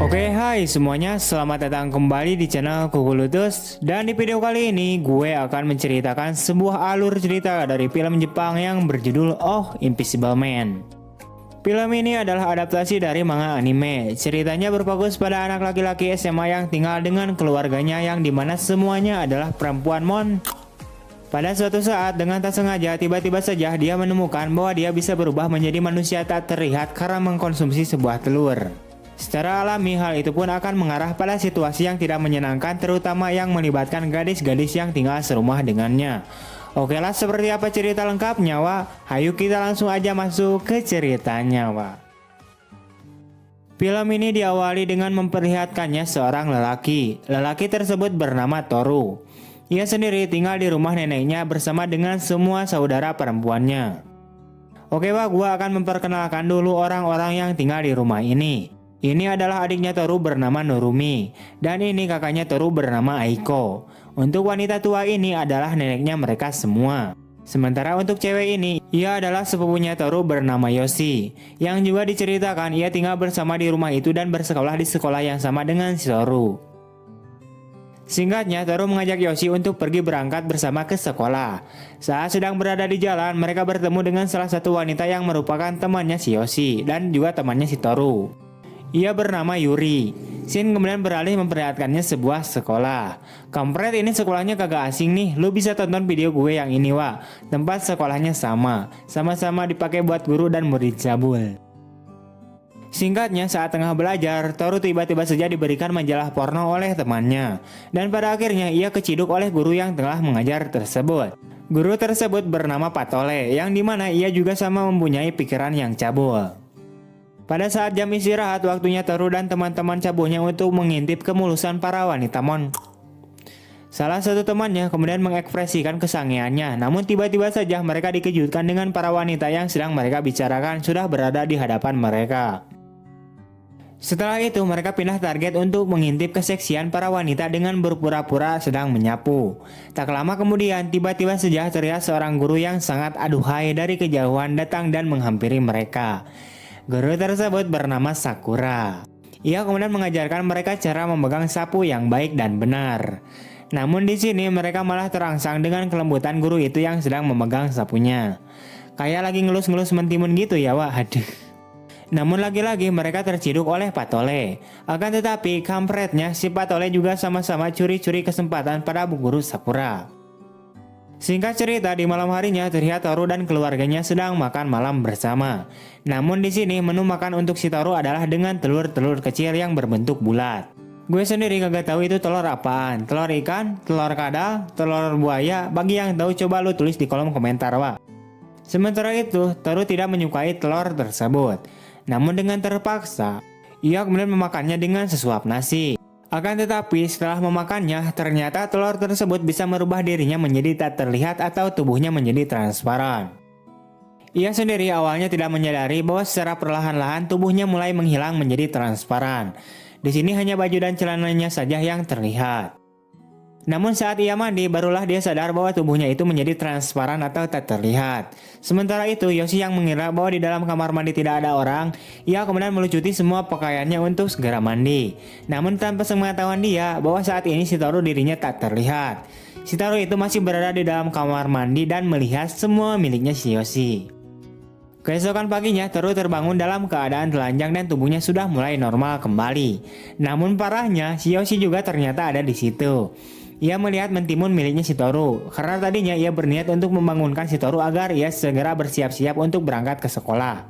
Oke, hai semuanya, selamat datang kembali di channel Kukulutus. Dan di video kali ini gue akan menceritakan sebuah alur cerita dari film Jepang yang berjudul Oh Invisible Man. Film ini adalah adaptasi dari manga anime. Ceritanya berfokus pada anak laki-laki SMA yang tinggal dengan keluarganya yang dimana semuanya adalah perempuan mon. Pada suatu saat dengan tak sengaja tiba-tiba saja dia menemukan bahwa dia bisa berubah menjadi manusia tak terlihat karena mengkonsumsi sebuah telur. Secara alami hal itu pun akan mengarah pada situasi yang tidak menyenangkan, terutama yang melibatkan gadis-gadis yang tinggal serumah dengannya. Oke lah, seperti apa cerita lengkapnya wa? Hayu kita langsung aja masuk ke ceritanya wa. Film ini diawali dengan memperlihatkannya seorang lelaki. Lelaki tersebut bernama Toru. Ia sendiri tinggal di rumah neneknya bersama dengan semua saudara perempuannya. Oke wa, gua akan memperkenalkan dulu orang-orang yang tinggal di rumah ini. Ini adalah adiknya Toru bernama Norumi, dan ini kakaknya Toru bernama Aiko. Untuk wanita tua ini adalah neneknya mereka semua. Sementara untuk cewek ini, ia adalah sepupunya Toru bernama Yoshi, yang juga diceritakan ia tinggal bersama di rumah itu dan bersekolah di sekolah yang sama dengan si Toru. Singkatnya, Toru mengajak Yoshi untuk pergi berangkat bersama ke sekolah. Saat sedang berada di jalan, mereka bertemu dengan salah satu wanita yang merupakan temannya si Yoshi dan juga temannya si Toru. Ia bernama Yuri. Shin kemudian beralih memperlihatkannya sebuah sekolah. Kampret, ini sekolahnya kagak asing nih. Lu bisa tonton video gue yang ini wa. Tempat sekolahnya sama-sama dipakai buat guru dan murid cabul. Singkatnya, saat tengah belajar, Toru tiba-tiba saja diberikan majalah porno oleh temannya. Dan pada akhirnya ia keciduk oleh guru yang telah mengajar tersebut. Guru tersebut bernama Patole, yang dimana ia juga sama mempunyai pikiran yang cabul. Pada saat jam istirahat, waktunya Toru dan teman-teman cabulnya untuk mengintip kemulusan para wanita mon. Salah satu temannya kemudian mengekspresikan kesangiannya, namun tiba-tiba saja mereka dikejutkan dengan para wanita yang sedang mereka bicarakan sudah berada di hadapan mereka. Setelah itu mereka pindah target untuk mengintip keseksian para wanita dengan berpura-pura sedang menyapu. Tak lama kemudian tiba-tiba saja terlihat seorang guru yang sangat aduhai dari kejauhan datang dan menghampiri mereka. Guru tersebut bernama Sakura. Ia kemudian mengajarkan mereka cara memegang sapu yang baik dan benar. Namun di sini mereka malah terangsang dengan kelembutan guru itu yang sedang memegang sapunya. Kayak lagi ngelus-ngelus mentimun gitu ya wah, aduh. Namun lagi-lagi mereka terciduk oleh Patole. Akan tetapi kampretnya si Patole juga sama-sama curi-curi kesempatan pada bu guru Sakura. Singkat cerita, di malam harinya terlihat Toru dan keluarganya sedang makan malam bersama. Namun di sini menu makan untuk si Toru adalah dengan telur-telur kecil yang berbentuk bulat. Gue sendiri kagak tahu itu telur apaan. Telur ikan, telur kadal, telur buaya. Bagi yang tahu coba lu tulis di kolom komentar wa. Sementara itu, Toru tidak menyukai telur tersebut. Namun dengan terpaksa, ia kemudian memakannya dengan sesuap nasi. Akan tetapi setelah memakannya, ternyata telur tersebut bisa merubah dirinya menjadi tak terlihat atau tubuhnya menjadi transparan. Ia sendiri awalnya tidak menyadari bahwa secara perlahan-lahan tubuhnya mulai menghilang menjadi transparan. Di sini hanya baju dan celananya saja yang terlihat. Namun saat ia mandi, barulah dia sadar bahwa tubuhnya itu menjadi transparan atau tak terlihat. Sementara itu, Yoshi yang mengira bahwa di dalam kamar mandi tidak ada orang, ia kemudian melucuti semua pakaiannya untuk segera mandi. Namun tanpa sepengetahuan dia bahwa saat ini si Toru dirinya tak terlihat. Si Toru itu masih berada di dalam kamar mandi dan melihat semua miliknya si Yoshi. Keesokan paginya, Toru terbangun dalam keadaan telanjang dan tubuhnya sudah mulai normal kembali. Namun parahnya, si Yoshi juga ternyata ada di situ. Ia melihat mentimun miliknya si Toru, karena tadinya ia berniat untuk membangunkan si Toru agar ia segera bersiap-siap untuk berangkat ke sekolah.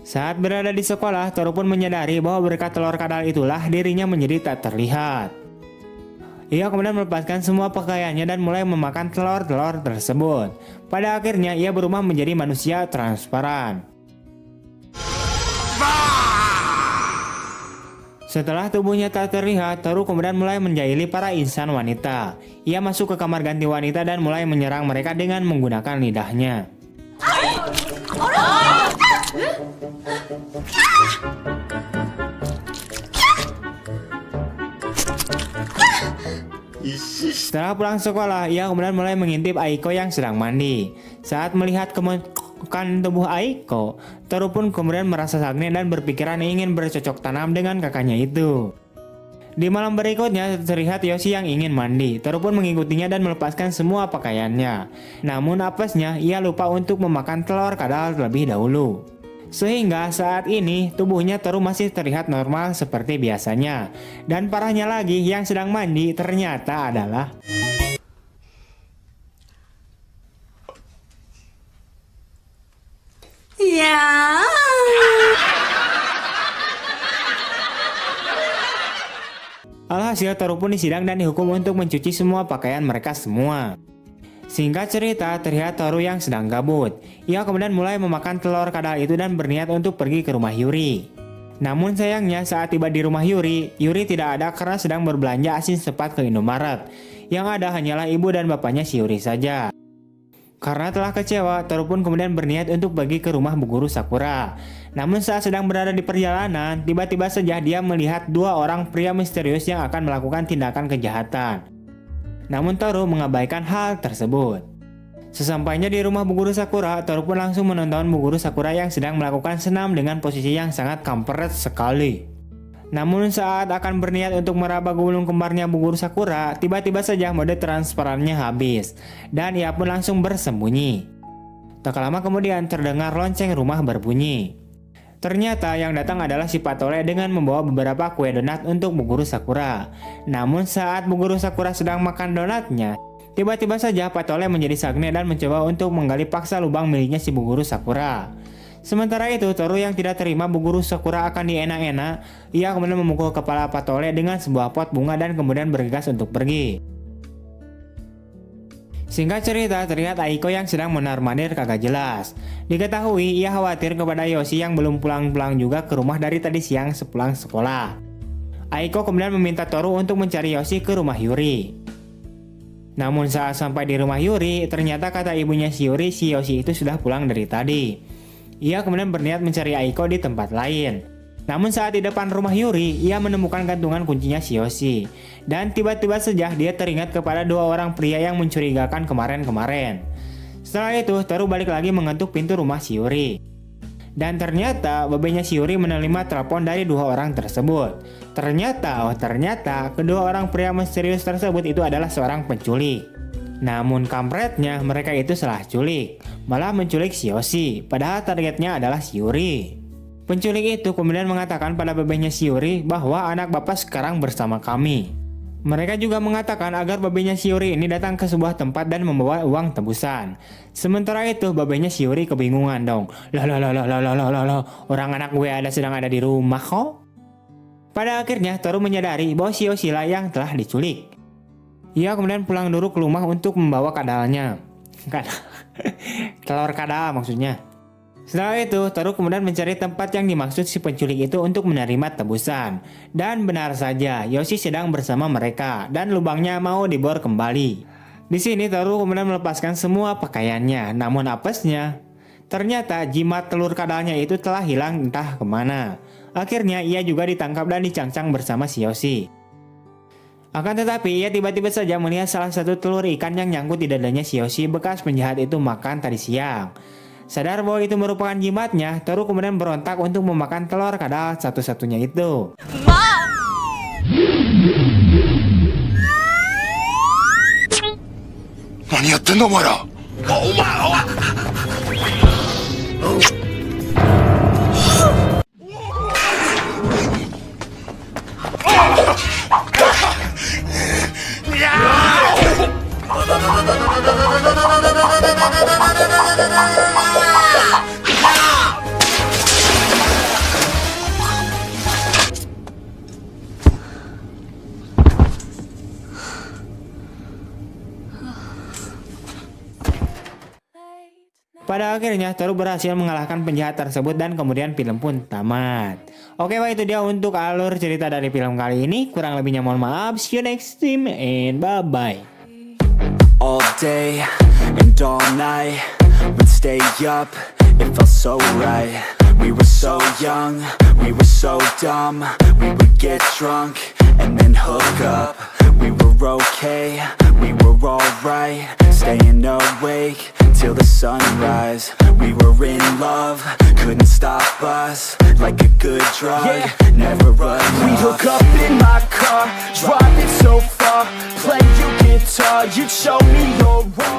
Saat berada di sekolah, Toru pun menyadari bahwa berkat telur kadal itulah dirinya menjadi tak terlihat. Ia kemudian melepaskan semua pakaiannya dan mulai memakan telur-telur tersebut. Pada akhirnya ia berubah menjadi manusia transparan. Setelah tubuhnya tak terlihat, Toru kemudian mulai menjahili para insan wanita. Ia masuk ke kamar ganti wanita dan mulai menyerang mereka dengan menggunakan lidahnya. Setelah pulang sekolah, ia kemudian mulai mengintip Aiko yang sedang mandi. Saat melihat menemukan tubuh Aiko, Toru pun kemudian merasa sange dan berpikiran ingin bercocok tanam dengan kakaknya itu. Di malam berikutnya terlihat Yoshi yang ingin mandi. Toru pun mengikutinya dan melepaskan semua pakaiannya. Namun apesnya ia lupa untuk memakan telur kadal terlebih dahulu. Sehingga saat ini tubuhnya Toru masih terlihat normal seperti biasanya. Dan parahnya lagi, yang sedang mandi ternyata adalah ya. Alhasil Toru pun disidang dan dihukum untuk mencuci semua pakaian mereka semua. Singkat cerita, terlihat Toru yang sedang gabut. Ia kemudian mulai memakan telur kadal itu dan berniat untuk pergi ke rumah Yuri. Namun sayangnya saat tiba di rumah Yuri, Yuri tidak ada karena sedang berbelanja asin sepat ke Indomaret. Yang ada hanyalah ibu dan bapaknya si Yuri saja. Karena telah kecewa, Toru pun kemudian berniat untuk pergi ke rumah Bu Guru Sakura. Namun saat sedang berada di perjalanan, tiba-tiba saja dia melihat dua orang pria misterius yang akan melakukan tindakan kejahatan. Namun Toru mengabaikan hal tersebut. Sesampainya di rumah Bu Guru Sakura, Toru pun langsung menonton Bu Guru Sakura yang sedang melakukan senam dengan posisi yang sangat kampret sekali. Namun saat akan berniat untuk meraba gulung kembarnya Bu Guru Sakura, tiba-tiba saja mode transparannya habis, dan ia pun langsung bersembunyi. Tak lama kemudian terdengar lonceng rumah berbunyi. Ternyata yang datang adalah si Patole dengan membawa beberapa kue donat untuk Bu Guru Sakura. Namun saat Bu Guru Sakura sedang makan donatnya, tiba-tiba saja Patole menjadi sange dan mencoba untuk menggali paksa lubang miliknya si Bu Guru Sakura. Sementara itu, Toru yang tidak terima Bu Guru Sakura akan dienak-enak, ia kemudian memukul kepala Patole dengan sebuah pot bunga dan kemudian bergegas untuk pergi. Singkat cerita, terlihat Aiko yang sedang mondar-mandir kagak jelas. Diketahui ia khawatir kepada Yoshi yang belum pulang-pulang juga ke rumah dari tadi siang sepulang sekolah. Aiko kemudian meminta Toru untuk mencari Yoshi ke rumah Yuri. Namun saat sampai di rumah Yuri, ternyata kata ibunya si Yuri, si Yoshi itu sudah pulang dari tadi. Ia kemudian berniat mencari Aiko di tempat lain. Namun saat di depan rumah Yuri, ia menemukan gantungan kuncinya si Yoshi. Dan tiba-tiba saja dia teringat kepada dua orang pria yang mencurigakan kemarin-kemarin. Setelah itu, Toru balik lagi mengetuk pintu rumah si Yuri. Dan ternyata babenya si Yuri menerima telepon dari dua orang tersebut. Ternyata kedua orang pria misterius tersebut itu adalah seorang penculik. Namun kampretnya, mereka itu salah culik, malah menculik si Yoshi, padahal targetnya adalah si Yuri. Penculik itu kemudian mengatakan pada babenya si Yuri bahwa anak bapak sekarang bersama kami. Mereka juga mengatakan agar babenya si Yuri ini datang ke sebuah tempat dan membawa uang tebusan. Sementara itu babenya si Yuri kebingungan dong. Lah, orang anak gue sedang ada di rumah kok. Pada akhirnya Toru menyadari bahwa si Yoshi lah yang telah diculik. Ia kemudian pulang dulu ke rumah untuk membawa kadalnya. Telur kadal maksudnya. Setelah itu, Toru kemudian mencari tempat yang dimaksud si penculik itu untuk menerima tebusan. Dan benar saja, Yoshi sedang bersama mereka dan lubangnya mau dibor kembali. Di sini Toru kemudian melepaskan semua pakaiannya, namun apesnya, ternyata jimat telur kadalnya itu telah hilang entah kemana. Akhirnya ia juga ditangkap dan dicangcang bersama si Yoshi. Akan tetapi, ia tiba-tiba saja melihat salah satu telur ikan yang nyangkut di dadanya si Yoshi bekas penjahat itu makan tadi siang. Sadar bahwa itu merupakan jimatnya, Toru kemudian berontak untuk memakan telur kadal satu-satunya itu. Nani yatten da omae ra? Pada akhirnya Toru berhasil mengalahkan penjahat tersebut dan kemudian film pun tamat. Oke, itu dia untuk alur cerita dari film kali ini. Kurang lebihnya mohon maaf. See you next time and bye bye. All day and all night, we'd stay up, it felt so right. We were so young, we were so dumb. We would get drunk and then hook up. We were okay, we were alright. Staying awake till the sunrise. We were in love, couldn't stop us. Like a good drug, never enough. We hook up in my car, driving so far. Play your guitar, you'd show me your world.